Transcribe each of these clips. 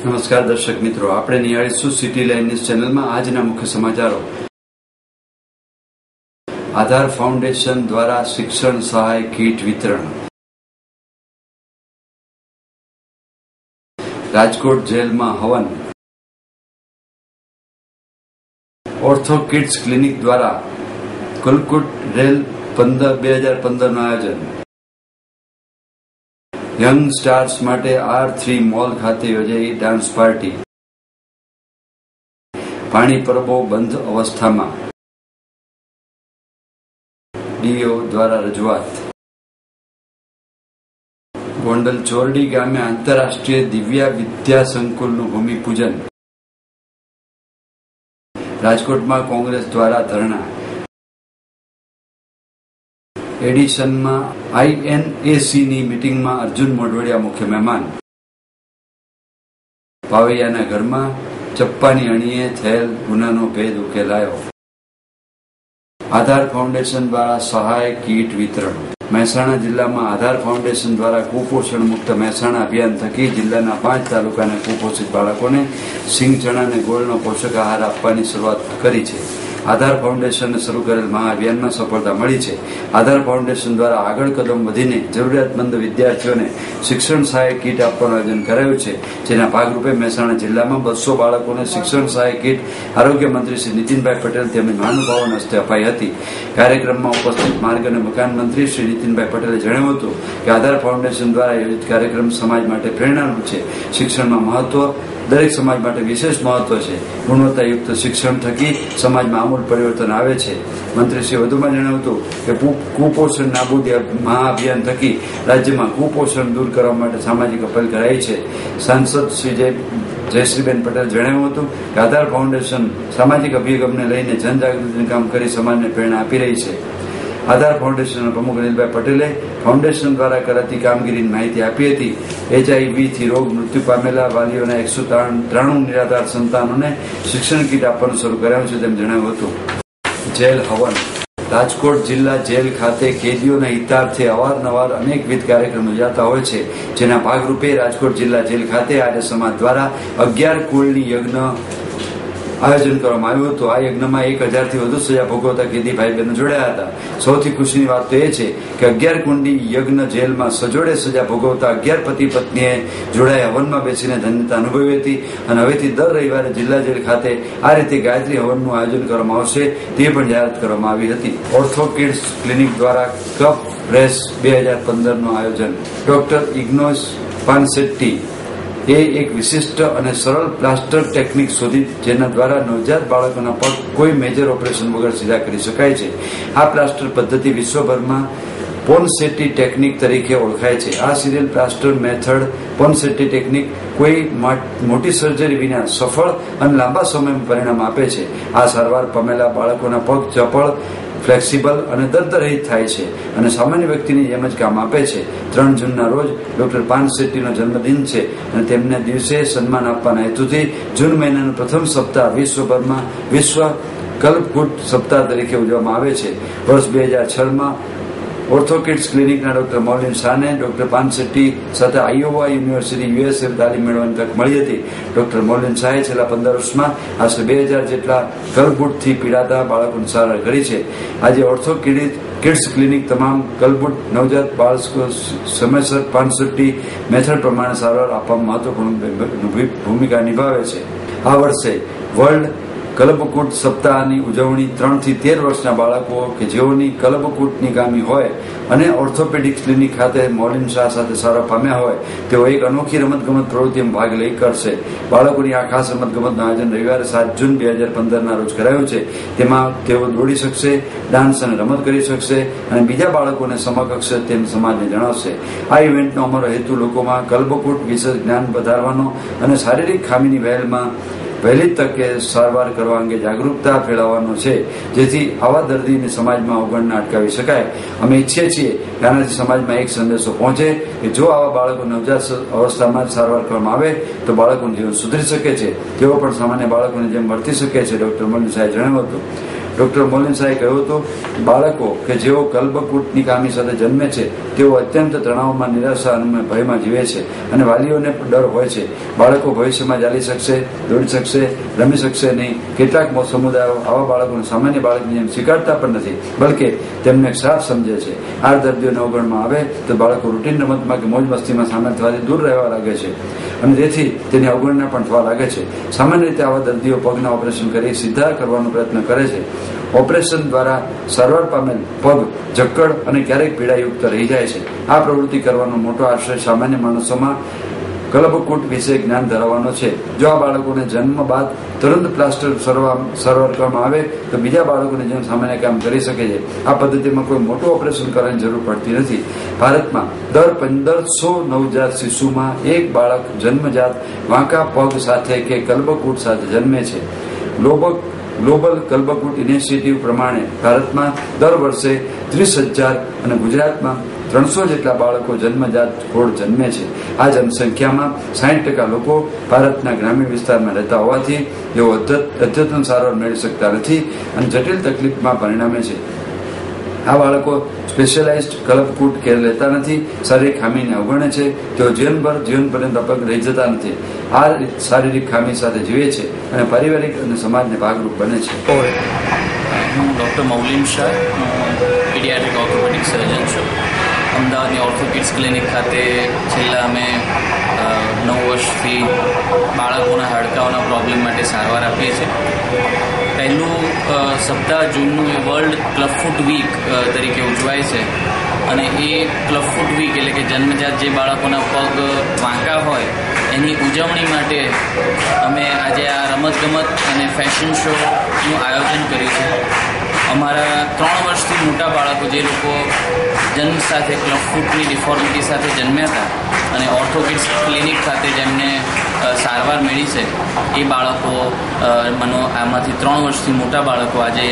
નમસ્કાર દર્શક મિત્રો, આપણે નિહાળીશું સિટી લાઈવ ન્યૂઝ ચેનલમાં આજના મુખ્ય સમાચારો. આધાર ફાઉન્ડેશન દ્વારા શિક્ષણ સહાય કીટ વિતરણ. રાજકોટ જેલમાં હવન. ઓર્થો કિડ્સ ક્લિનિક દ્વારા કલકુટ રેલ 2015 નું આયોજન. યંગ સ્ટાર્સ માટે R3 મોલ ખાતે યોજાઈ ડાન્સ પાર્ટી. પાણી પરબો બંધ અવસ્થામાં. ડીઓ દ્વારા રજૂઆત. ગોંડલ ચોરડી ગામે આંતરરાષ્ટ્રીય દિવ્યા વિદ્યા સંકુલનું ભૂમિપૂજન. રાજકોટમાં કોંગ્રેસ દ્વારા ધરણા. એડિશનમાં INACની મીટિંગમાં અર્જુન મોઢવાડિયા મુખ્ય મહેમાન. પાવૈયાના ઘરમાં ચપ્પાની અણીએ થયેલ ગુનાનો ભેદ ઉકેલાયો. આધાર ફાઉન્ડેશન દ્વારા સહાય કીટ વિતરણ. મહેસાણા જિલ્લામાં આધાર ફાઉન્ડેશન દ્વારા કુપોષણ મુક્ત મહેસાણા અભિયાન થકી જિલ્લાના 5 તાલુકાના કુપોષિત બાળકોને સિંગ ચણા અને ગોળનો પોષક આહાર આપવાની શરૂઆત કરી છે. આધાર ફાઉન્ડેશને શરૂ કરેલ મહાઅભિયાનમાં સફળતા મળી છે. આધાર ફાઉન્ડેશન દ્વારા આગળ કદમ વધીને જરૂરિયાતમંદ વિદ્યાર્થીઓને શિક્ષણ સહાય કીટ આપવાનું આયોજન કરાયું છે. જેના ભાગરૂપે મહેસાણા જિલ્લામાં 200 બાળકોને શિક્ષણ સહાય કીટ આરોગ્ય મંત્રી શ્રી નીતિનભાઈ પટેલ તેમજ મહાનુભાવોના હસ્તે અપાઈ હતી. કાર્યક્રમમાં ઉપસ્થિત માર્ગ અને મકાન મંત્રી શ્રી નીતિનભાઈ પટેલે જણાવ્યું હતું કે આધાર ફાઉન્ડેશન દ્વારા આયોજિત કાર્યક્રમ સમાજ માટે પ્રેરણારૂપ છે. શિક્ષણમાં મહત્વ દરેક સમાજ માટે વિશેષ મહત્વ છે. ગુણવત્તાયુક્ત શિક્ષણ થકી સમાજમાં આમૂલ પરિવર્તન આવે છે. મંત્રીશ્રીએ વધુમાં જણાવ્યું હતું કે કુપોષણ નાબૂદી મહાઅભિયાન થકી રાજ્યમાં કુપોષણ દૂર કરવા માટે સામાજિક અપીલ કરાઈ છે. સાંસદ શ્રી જયશ્રીબેન પટેલ જણાવ્યું હતું કે આધાર ફાઉન્ડેશન સામાજિક અભિગમને લઈને જનજાગૃતિનું કામ કરી સમાજને પ્રેરણા આપી રહી છે. આધાર ફાઉન્ડેશનના પ્રમુખ અનિલભાઈ પટેલે ફાઉન્ડેશન દ્વારા કરાતી કામગીરીની માહિતી આપી હતી. HIV રોગ મૃત્યુ પામેલા વાલીઓના 193 નિરાધાર સંતાનોને શિક્ષણ કીટ આપવાનું શરૂ કરાયું છે તેમ જણાવ્યું હતું. જેલ હવન. રાજકોટ જિલ્લા જેલ ખાતે કેદીઓના હિતાર્થે અવારનવાર અનેકવિધ કાર્યક્રમો યોજાતા હોય છે. જેના ભાગરૂપે રાજકોટ જિલ્લા જેલ ખાતે આર્ય સમાજ દ્વારા 11 કુળની યજ્ઞ આયોજન કરવામાં આવ્યું હતું. આ યજ્ઞમાં 1000થી વધુ સજા ભોગવતા કેદી ભાઈ બહેનો જોડાયા હતા. સૌથી ખુશીની વાત તો એ છે કે 11 કુંડી યજ્ઞ જેલમાં સજોડે સજા ભોગવતા 11 પતિ પત્નીએ જોડાઈ હવનમાં બેસીને ધન્યતા અનુભવી હતી. અને હવેથી દર રવિવારે જિલ્લા જેલ ખાતે આ રીતે ગાયત્રી હવનનું આયોજન કરવામાં આવશે તે પણ જાહેરાત કરવામાં આવી હતી. ઓર્થો કિડ્સ ક્લિનિક દ્વારા કપ રેસ 2015 નું આયોજન. ડોક્ટર ઇગ્નોસ પાનસેટ્ટી એ એક વિશિષ્ટ અને સરળ પ્લાસ્ટર ટેકનિક શોધી જેના દ્વારા નવજાત બાળકોના પગ કોઈ મેજર ઓપરેશન વગર સીધા કરી શકાય છે. આ પ્લાસ્ટર પદ્ધતિ વિશ્વભરમાં પોન્સેટ્ટી ટેકનિક તરીકે ઓળખાય છે. આ સિરિયલ પ્લાસ્ટર મેથડ પોન્સેટ્ટી ટેકનિક કોઈ મોટી સર્જરી વિના સફળ અને લાંબા સમયમાં પરિણામ આપે છે. આ સારવાર પામેલા બાળકોના પગ ચપળ, ફ્લેક્સિબલ અને દર્દરહિત થાય છે અને સામાન્ય વ્યક્તિની જેમ જ કામ આપે છે. 3 જૂનના રોજ ડોક્ટર પાનસેટ્ટીનો જન્મદિન છે અને તેમને દિવસે સન્માન આપવાના હેતુથી જૂન મહિનાનું પ્રથમ સપ્તાહ વિશ્વભરમાં વિશ્વ કલ્પકૂટ સપ્તાહ તરીકે ઉજવવામાં આવે છે. વર્ષ 2006માં ઓર્થો કિડ્સ ક્લિનિકના ડોક્ટર મૌલિન શાહને ડોક્ટર પાનસેટ્ટી સાથે આયોવા યુનિવર્સિટી USA તાલીમ મેળવવાની તક મળી હતી. ડોક્ટર મૌલિન શાહે છેલ્લા 15 વર્ષમાં આશરે 2000 જેટલા કલબુટથી પીડાતા બાળકોની સારવાર કરી છે. આજે ઓર્થો કિડ્સ ક્લિનિક તમામ કલબુટ નવજાત બાળકો સમયસર પાનસેટ્ટી મેથડ પ્રમાણે સારવાર આપવામાં મહત્વપૂર્ણ ભૂમિકા નિભાવે છે. આ વર્ષે વર્લ્ડ કલબકૂટ સપ્તાહની ઉજવણી 3 થી 13 વર્ષના બાળકો કે જેઓની કલબકૂટની ગામી હોય અને ઓર્થોપેડિક ક્લિનિક ખાતે મૌલિન શાહ સાથે સારવાર પામ્યા હોય તેઓ એક અનોખી રમતગમત પ્રવૃત્તિમાં ભાગ લઈ કરશે. બાળકોની આ ખાસ રમતગમતનું આયોજન રવિવારે 7 જૂન 2015 રોજ કરાયું છે. તેમાં તેઓ દોડી શકશે, ડાન્સ અને રમત કરી શકશે અને બીજા બાળકોને સમકક્ષ તેમ સમાજને જણાવશે. આ ઇવેન્ટનો અમારો હેતુ લોકોમાં કલબકૂટ વિશે જ્ઞાન વધારવાનો અને શારીરિક ખામીની વહેલી તકે સારવાર કરવા અંગે જાગૃતતા ફેલાવવાનો છે, જેથી આવા દર્દીને સમાજમાં અવગણના અટકાવી શકાય. અમે ઈચ્છીએ છીએ કે આનાથી સમાજમાં એક સંદેશો પહોંચે કે જો આવા બાળકો નવજાત અવસ્થામાં જ સારવાર કરવામાં આવે તો બાળકોનું જીવન સુધરી શકે છે, તેઓ પણ સામાન્ય બાળકોની જેમ વર્તી શકે છે. ડોક્ટર મૌલિન શાહે જણાવ્યું હતું. ડોક્ટર મોલિન શાહે કહ્યું હતું કે બાળકો કે જેઓ કલ્બકૂટની ખામી સાથે જન્મે છે તેઓ અત્યંત તણાવમાં, નિરાશા અને ભયમાં જીવે છે અને વાલીઓને ડર હોય છે. બાળકો ભવિષ્યમાં ચાલી શકશે, દોડી શકશે, રમી શકશે નહીં. કેટલાક સમુદાયો આવા બાળકોને સામાન્ય બાળકની જેમ સ્વીકારતા પણ નથી, બલકે તેમને શ્રાપ સમજે છે. આ દર્દીઓને અવગણમાં આવે તો બાળકો રૂટીન રમતમાં કે મોજ મસ્તીમાં સામેલ થવાથી દૂર રહેવા લાગે છે અને તેથી તેની અવગણના પણ થવા લાગે છે. સામાન્ય રીતે આવા દર્દીઓ પગના ઓપરેશન કરી સીધા કરવાનો પ્રયત્ન કરે છે. ઓપરેશન દ્વારા સારવાર પામેલ પગ જકડ અને ક્યારેક પીડાયુક્ત રહી જાય છે. આ પ્રવૃત્તિ કરવાનો મોટો આશ્રય સામાન્ય માણસોમાં કલ્બકૂટ વિશે જ્ઞાન ધરાવવાનો છે. જો આ બાળકોને જન્મ બાદ તુરંત પ્લાસ્ટર સારવાર કરવામાં આવે તો બીજા બાળકોને જેમ સામાન્ય કામ કરી શકે છે. આ પદ્ધતિમાં કોઈ મોટું ઓપરેશન કરવાની જરૂર પડતી નથી. ભારતમાં દર 1500 નવજાત શિશુમાં એક બાળક જન્મજાત વાંકા પગ સાથે કે કલ્બકૂટ સાથે જન્મે છે. ગ્લોબલ કલ્બકૂટ ઇનિશિયેટિવ પ્રમાણે ભારતમાં દર વર્ષે 30,000 અને ગુજરાતમાં 300 જેટલા બાળકો જન્મજાત ખોડ જન્મે છે. આ જનસંખ્યામાં 60% લોકો ભારતના ગ્રામીણ વિસ્તારમાં રહેતા હોવાથી તેઓ અદ્યતન સારવાર મેળવી શકતા નથી અને જટિલ તકલીફમાં પરિણમે છે. આ બાળકો સ્પેશિયલાઇઝ્ડ કલ્બકૂટ કેર લેતા નથી, શારીરિક ખામીને અવગણે છે. તેઓ જીવન પર્યંત અપંગ રહી જતા નથી. આ શારીરિક ખામી સાથે જીવે છે અને પારિવારિક અને સમાજને ભાગરૂપ બને છે. હું doctor Maulin Shah, paediatric orthopaedic સર્જન છું. અમદાવાદની ઓર્થોકિડ્સ ક્લિનિક ખાતે છેલ્લા અમે 9 વર્ષથી બાળકોના હાડકાઓના પ્રોબ્લેમ માટે સારવાર આપીએ છીએ. પહેલું સપ્તાહ જૂનનું એ વર્લ્ડ ક્લબફૂટ વીક તરીકે ઉજવાય છે અને એ ક્લબફૂટ વીક એટલે કે જન્મજાત જે બાળકોના પગ વાંકા હોય એની ઉજવણી માટે અમે આજે આ રમતગમત અને ફેશન શોનું આયોજન કર્યું છે. અમારા 3 વર્ષથી મોટા બાળકો જે લોકો જન્મ સાથે ક્લબફૂટની ડિફોર્મિટી સાથે જન્મ્યા હતા અને ઓર્થોકિડ્સ ક્લિનિક ખાતે જેમને સારવાર મળી છે એ બાળકો આમાંથી 3 વર્ષથી મોટા બાળકો આજે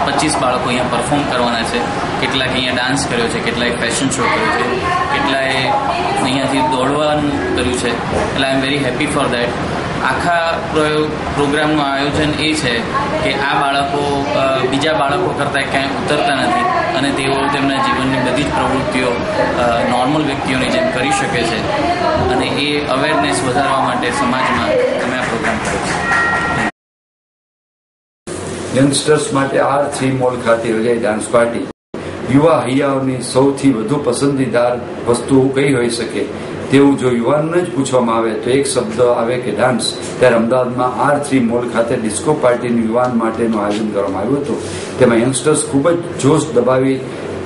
25 બાળકો અહીંયા પરફોર્મ કરવાના છે. કેટલાક અહીંયા ડાન્સ કર્યો છે, કેટલાએ ફેશન શો કર્યો છે, કેટલાએ અહીંયાથી દોડવાનું કર્યું છે. એટલે I am very happy for that. આખા પ્રોગ્રામનું આયોજન એ છે કે આ બાળકો બીજા બાળકો કરતાં ક્યાંય ઉતરતા નથી અને તેઓ તેમના જીવનની બધી જ પ્રવૃત્તિઓ નોર્મલ વ્યક્તિઓની જેમ કરી શકે છે અને એ અવેરનેસ વધારવા માટે સમાજમાં અમે આ પ્રોગ્રામ કર્યો છે. યંગસ્ટર્સ માટે R3 મોલ ખાતે યોજાઈ ડાન્સ પાર્ટી. યુવા હૈયાઓની સૌથી વધુ પસંદીદાર વસ્તુ કઈ હોઈ શકે તેવું જો યુવાનને જ પૂછવામાં આવે તો એક શબ્દ આવે કે ડાન્સ. ત્યારે અમદાવાદમાં R3 મોલ ખાતે ડિસ્કો પાર્ટીનું યુવાન માટેનું આયોજન કરવામાં આવ્યું હતું. તેમાં યંગસ્ટર્સ ખૂબ જ જોશ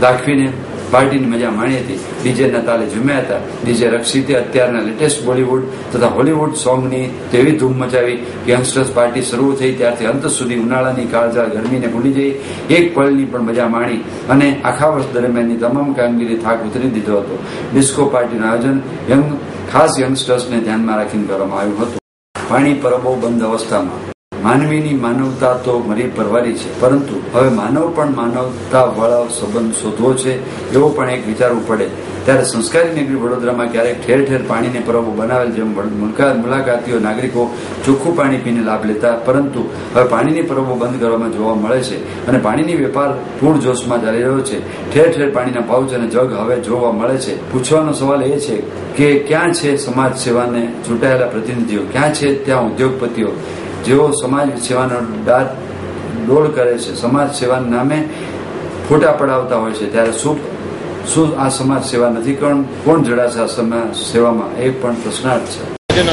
દાખવીને પાર્ટીની મજા માણી હતી. ડીજેના તાલે ઝૂમ્યા હતા. ડીજે રક્ષિતે અત્યારના લેટેસ્ટ બોલિવૂડ તથા હોલિવૂડ સોંગની તેવી ધૂમ મચાવી કે યંગસ્ટર્સ પાર્ટી શરૂ થઈ ત્યારથી અંત સુધી ઉનાળાની કાળઝાળ ગરમીને ભૂલી જઈ એક પળની પણ મજા માણી અને આખા વર્ષ દરમિયાનની તમામ કામગીરી થાક ઉતરી દીધો હતો. ડિસ્કો પાર્ટીનું આયોજન ખાસ યંગસ્ટર્સને ધ્યાનમાં રાખીને કરવામાં આવ્યું હતું. પાણી પરબો બંધ અવસ્થામાં. માનવીની માનવતા તો મરી પરવારી છે, પરંતુ હવે માનવ પણ માનવતા વાળા સંબંધ શોધવો છે એવો પણ એક વિચારવું પડે. ત્યારે સંસ્કારી નગરી વડોદરામાં ક્યારેક ઠેર ઠેર પાણીની પરબો બનાવેલ, જેમ મુલાકાતીઓ નાગરિકો ચોખ્ખું પાણી પીને લાભ લેતા, પરંતુ હવે પાણીની પરબો બંધ કરવામાં જોવા મળે છે અને પાણીની વેપાર પૂરજોશમાં ચાલી રહ્યો છે. ઠેર ઠેર પાણીના પાઉચ અને જગ હવે જોવા મળે છે. પૂછવાનો સવાલ એ છે કે ક્યાં છે સમાજ સેવાને ચૂંટાયેલા પ્રતિનિધિઓ? ક્યાં છે ત્યાં ઉદ્યોગપતિઓ જેઓ સમાજ સેવાનો ડોળ કરે છે, સમાજ સેવાના નામે ફોટા પડાવતા હોય છે? ત્યારે શું આ સમાજ સેવા નથી? કોણ જડાશે આ સમાજ સેવામાં? એ પણ પ્રશ્નાર્થ છે.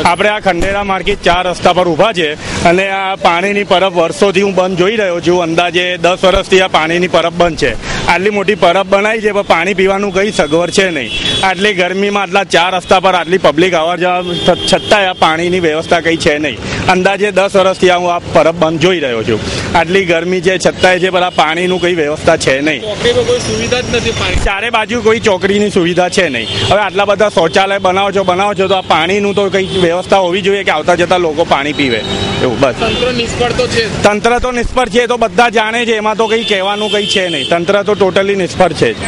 આપણે આ ખંડેરા માર્કેટ 4 રસ્તા પર ઊભા છે અને આ પાણીની પરબ વર્ષોથી હું બંધ જોઈ રહ્યો છું. અંદાજે 10 વર્ષથી આ પાણીની પરબ બંધ છે. આટલી મોટી પરબ બનાવી છે પણ પાણી પીવાનું કઈ સગવડ છે નહીં. આટલી ગરમીમાં આટલા 4 રસ્તા પર આટલી પબ્લિક આવવા જવા છતાંય આ પાણીની વ્યવસ્થા કઈ છે નહીં. અંદાજે 10 વર્ષથી હું આ પરબ બંધ જોઈ રહ્યો છું. આટલી ગરમી છે છતાંય છે, પણ આ પાણીનું કઈ વ્યવસ્થા છે નહીં. કોઈ સુવિધા જ નથી. ચારે બાજુ કોઈ ચોકડીની સુવિધા છે નહીં. હવે આટલા બધા શૌચાલય બનાવો છો તો આ પાણીનું તો કઈ વ્યવસ્થા હોવી જોઈએ કે આવતા જતા લોકો પાણી પીવે એવું. બસ તંત્ર નિષ્ફળ તો છે. તંત્ર તો નિષ્ફળ છે, તો બધા જાણે છે. એમાં તો કઈ કહેવાનું કઈ છે નહીં. તંત્ર તો ટોટલી નિષ્ફળ છે જ.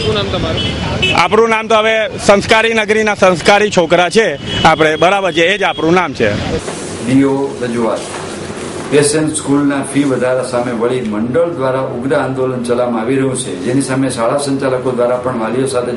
શું નામ તમારું? આપણું નામ તો હવે સંસ્કારી નગરીના સંસ્કારી છોકરા છે આપણે, બરાબર છે, એ જ આપણું નામ છે. ડીઓ રજૂઆત. એસએન સ્કૂલના ફી વધારા સામે વળી મંડળ દ્વારા ઉગ્ર આંદોલન ચલાવવામાં આવી રહ્યું છે, જેની સામે શાળા સંચાલકો દ્વારા પણ વાલીઓ સાથે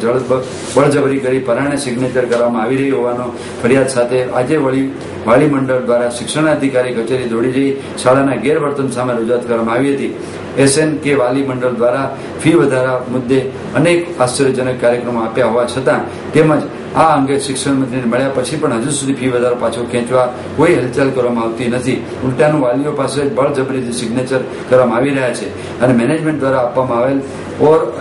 બળજબરી કરી પરાણે સિગ્નેચર કરવામાં આવી રહી હોવાનો ફરિયાદ સાથે આજે વળી વાલી મંડળ દ્વારા શિક્ષણાધિકારી કચેરી દોડી જઈ શાળાના ગેરવર્તન સામે રજૂઆત કરવામાં આવી હતી. એસએન કે વાલી મંડળ દ્વારા ફી વધારા મુદ્દે અનેક આશ્ચર્યજનક કાર્યક્રમો આપ્યા હોવા છતાં તેમજ આ અંગે શિક્ષણ મંત્રીને મળ્યા પછી પણ હજુ સુધી ફી વધારો પાછો ખેંચવા કોઈ હલચલ કરવામાં આવતી નથી. ઉલટાનું વાલીઓ પાસે બળજબરીથી સિગ્નેચર કરવામાં આવી રહ્યા છે અને મેનેજમેન્ટ દ્વારા આપવામાં આવેલ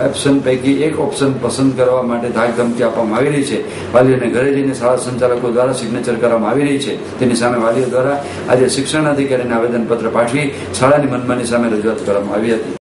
ઓપ્શન પૈકી એક ઓપ્શન પસંદ કરવા માટે ધાકધમકી આપવામાં આવી રહી છે. વાલીઓને ઘરે જઈને શાળા સંચાલકો દ્વારા સિગ્નેચર કરવામાં આવી રહી છે. તેની સામે વાલીઓ દ્વારા આજે શિક્ષણાધિકારીને આવેદનપત્ર પાઠવી શાળાની મનમાની સામે રજૂઆત કરવામાં આવી હતી.